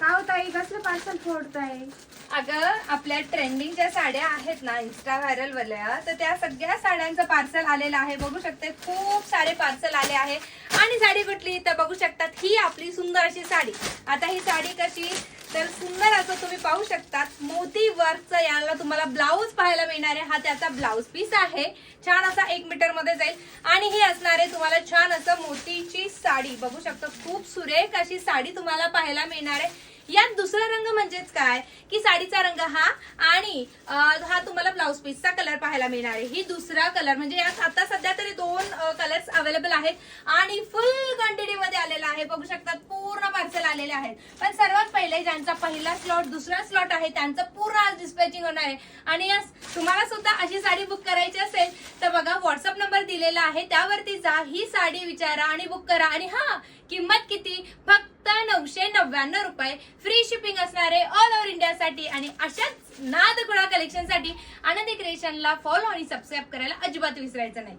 का होताय कसलं पार्सल फोडताय? अगं आपल्या ट्रेंडिंगच्या साड्या आहेत ना इन्स्टा व्हायरल वाल्या, तर त्या सगळ्या साड्यांचं पार्सल आलेलं आहे. बघू शकते खूप सारे पार्सल आले आहे. आणि साडी कुठली तर बघू शकतात, ही आपली सुंदर अशी साडी. आता ही साडी कशी तर सुंदर असं तुम्ही पाहू शकतात, मोती वर्कचं याला तुम्हाला ब्लाऊज पाहायला मिळणार आहे. हा त्याचा ब्लाऊज पीस आहे, छान असा 1 मीटर मध्ये जाईल. आणि ही असणार आहे तुम्हाला छान असं मोतीची साडी. बघू शकता खूप सुरेख अशी साडी तुम्हाला पाहायला मिळणार आहे. यात दुसरा रंग म्हणजेच काय की साडीचा रंग हा आणि हा तुम्हाला ब्लाऊज पीसचा कलर पाहायला मिळणार आहे. ही दुसरा कलर म्हणजे यात आता सध्या तरी 2 कलर्स अवेलेबल आहेत आणि फुल क्वांटिटी मध्ये आलेला आहे. बघू शकतात पूर्ण पार्सल आलेले आहेत. पण सर्वात पहिले ज्यांचा पहिला स्लॉट दुसरा स्लॉट आहे त्यांचं पूर्ण आज डिस्पॅचिंग होणार आहे. आणि तुम्हाला सुद्धा अशी साडी बुक करायची असेल तर बघा व्हॉट्सअप नंबर दिलेला आहे, त्यावरती जा, ही साडी विचारा आणि बुक करा. आणि हा किंमत किती, फक्त 999 रुपये. फ्री शिपिंग असणारे ऑल ओव्हर इंडियासाठी. आणि अशाच नादखुळा कलेक्शन साठी आनंदी क्रिएशनला फॉलो आणि सबस्क्राईब करायला अजिबात विसरायचं नाही.